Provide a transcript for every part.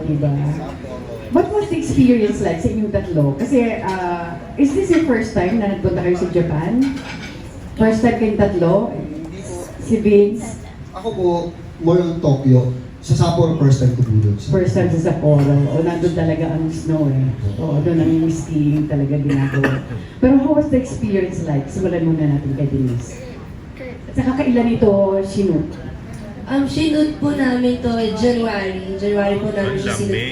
diba? What was the experience like sa inyong tatlo? Kasi, is this your first time na nagpunta kayo sa Japan? First time kayong tatlo? Si Vince? Ako po, more on Tokyo. Sa Sapporo, first time ko po doon. First time sa Sapporo. O, nandun talaga ang snow eh. O, doon ang skiing talaga ginagawa. Pero how was the experience like? Simulan muna natin kay Denise. At saka kailan ito sinut? Sinut po namin to January. January po namin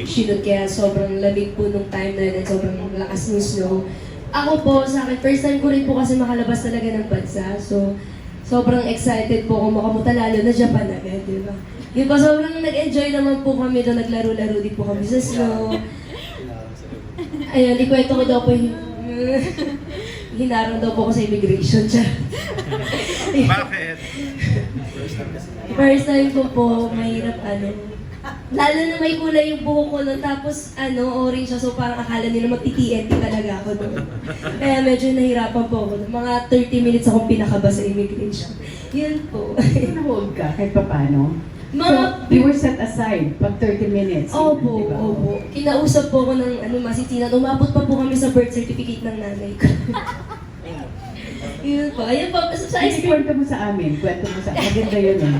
sinut kaya sobrang lamig po nung time na yun at sobrang lakas ng snow. Ako po, sa akin, first time ko rin po kasi makalabas talaga ng bansa. So, sobrang excited po ako makapunta lalo na Japan agad, di ba? Yun po, sobrang nag-enjoy naman po kami doon, naglaro-laro din po kami sa snow. Ayun, ikwento ko daw po yung hinarang daw po ako sa immigration siya. Bakit? First time ko po, mahirap lalo na may kulay yung buhok ko nun, tapos orange siya, so parang akala nila magti-TNT talaga ako doon. Kaya medyo nahirapan po ako. Mga 30 minutes akong pinakaba sa immigration. Yun po. Na-hold ka kahit papano? So, Mga you were set aside pag 30 minutes. Opo, diba? opo. Kinausap po ako ng masisinan. Umabot pa po kami sa birth certificate ng nanay ko. Yun po. Ayun po. Sa Sige, kwento mo sa amin. Kwento mo sa amin. Maganda yun eh.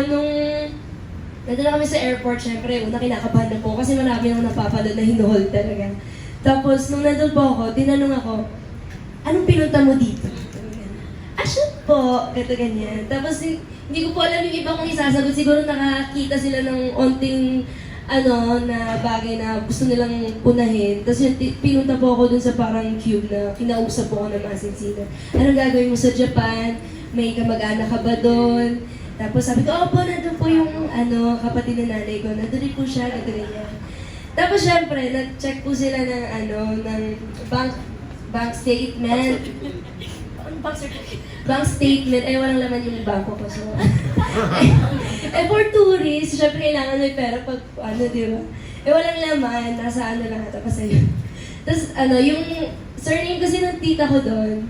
Nung nandun kami sa airport, syempre, una kinakabahan na po kasi marami nang napapanood na hinuhold talaga. Tapos, nung nandun po ako, tinanong ako, anong pinunta mo dito? Shoot po, gato ganyan. Tapos, hindi ko po alam yung iba kong isasagot. Siguro nakakita sila ng onting na bagay na gusto nilang punahin. Tapos yung pinunta po ako dun sa parang cube na kinausap po ako ng masinsinan. Anong gagawin mo sa Japan? May kamag-anak ka ba doon? Tapos sabi ko, opo, nandun po yung kapatid ng nanay ko. Nandun din po siya, gato ganyan. Tapos syempre, nag-check po sila ng bank statement. Bank statement, walang laman yung bangko ko. So, for tourists, syempre kailangan may pera pag, di ba? Walang laman, nasa lang ata pa sa'yo. Tapos, yung surname kasi ng tita ko doon,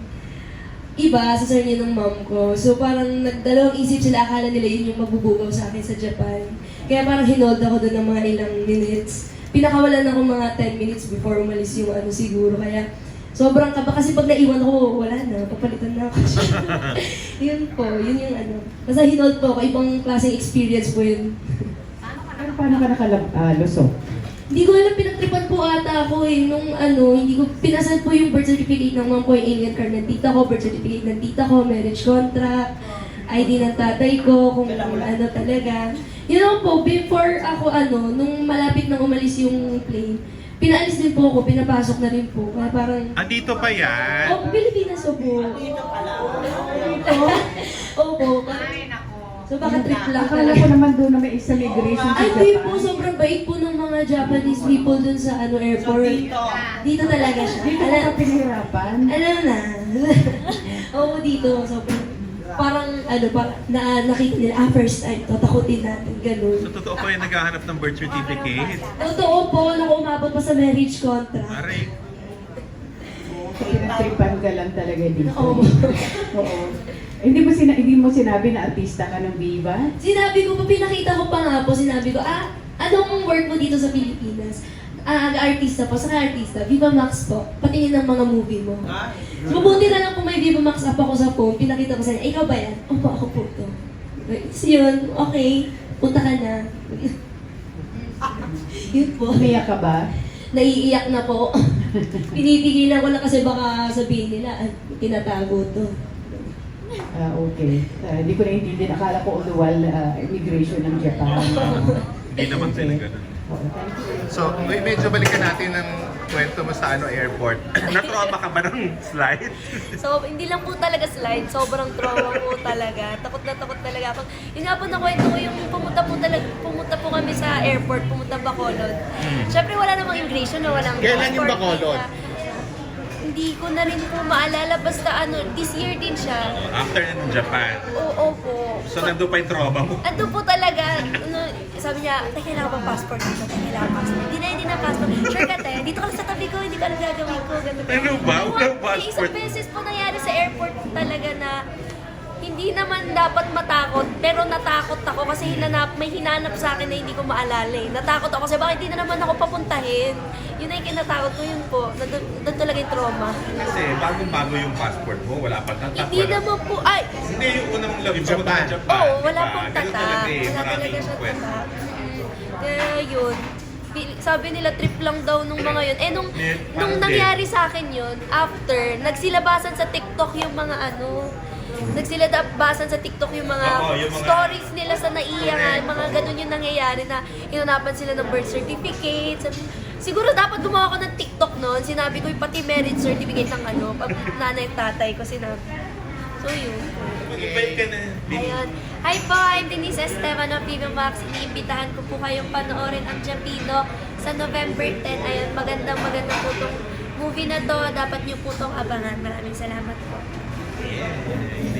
iba sa surname ng mom ko. So, parang nagdalawang isip sila, akala nila yun yung magbubugaw sa akin sa Japan. Kaya parang hinold ako doon ng mga ilang minutes. Pinakawalan ako mga 10 minutes before umalis yung siguro. Kaya, sobrang kaba kasi pag naiwan ako, wala na, papalitan na ako siya. Yun po, yun yung Basta hinold po ako, ibang klaseng experience po yun. Pero paano ka nakalusok? Hindi ko alam, pinagtripan po ata ako nung hindi ko, pinasal po yung birth certificate ng mom ko, yung alien card ng tita ko, birth certificate ng tita ko, marriage contract, ID ng tatay ko, kung talaga. Yun know po, before ako nung malapit nang umalis yung plane, pinaalis din po ako, pinapasok na rin po. Kaya parang... Dito pa yan? Pilipinas po. Dito pala. Opo. So baka trip lang. Akala ko naman doon na may isang migration sa Hindi Japan. po, sobrang bait po ng mga Japanese people dun sa airport. Dito talaga siya. Dito ka pinahirapan? Alam na. Oo, dito. Sobrang... Parang nakita nila, first time, tatakutin natin, ganun. So, totoo pa yung naghahanap ng birth certificate? Totoo po, nung umabot pa sa marriage contract. Aray. Pinagtripan ka lang talaga dito. Oo. Oo. Hindi mo sinabi na artista ka ng Viva? Sinabi ko po, pinakita ko pa nga po, sinabi ko, anong work mo dito sa Pilipinas? Artista po, saka artista, Viva Max po, patingin ng mga movie mo. Mabuti na lang kung may Viva Max app ako sa phone, pinakita ko sa niya, ikaw ba yan? Opo, ako po ito. So yun, okay, punta ka na. Yun po. Umiyak ka ba? Naiiyak na po. Pinipigilan ko na kasi baka sabihin nila, tinatago to. Okay. Hindi ko naintindihan. Akala ko unuwal immigration ng Japan. Hindi naman sila ganun. Oo, thank you. So, medyo balikan natin ng kwento mo sa airport. Na-trauma ka ba ng slide? So, hindi lang po talaga slide, sobrang trauma po talaga. Takot na takot talaga ako. Yun nga po nakwento ko yung pumunta po kami sa airport, pumunta Bacolod. Syempre wala namang immigration na walang Kailan yung passport Bacolod? visa. Hindi ko na rin po maalala, basta this year din siya. After ng Japan. Oo po. So, nandun pa yung trauma mo? Ando po talaga, sabi niya, kailangan bang passport dito? Kailangan passport. Hindi na passport. Sure ka te, dito ka lang sa tabi ko, hindi ka lang gagawin ko. Ganun. Ano ba? Walang Isang passport? beses po nangyari sa airport talaga na hindi naman dapat matakot, pero natakot ako kasi may hinanap sa akin na hindi ko maalala eh. Natakot ako kasi bakit hindi na naman ako papuntahin. Yun ay kinatakot ko, yun po. Nandun talaga yung trauma. Kasi bagong-bago yung passport mo, wala pa tatak. Hindi naman po, ay, Hindi yung unang love Yung Japan. Japan. Japan. oo, wala diba? pong Ganun tatak. talaga eh, Wala maraming talaga siya kwento. tatak. Kaya yun, sabi nila trip lang daw nung mga yun. Eh nung Parang nangyari sa akin yun, after, nagsilabasan sa TikTok yung mga nagsilabasan sa TikTok yung mga, Oo, yung mga- stories nila sa naiyangan, Correct, mga oo. ganun yung nangyayari na hinanapan sila ng birth certificate. Siguro dapat gumawa ko ng TikTok noon. Sinabi ko yung pati marriage certificate ng pag nanay at tatay ko sinabi. So yun. Mag-invite ka na. Ayun. Hi po, I'm Denise Esteban of Viva Max. Iniimbitahan ko po kayong panoorin ang Japino sa November 10. Ayun, magandang po itong movie na to. Dapat niyo po itong abangan. Maraming salamat po. Yeah.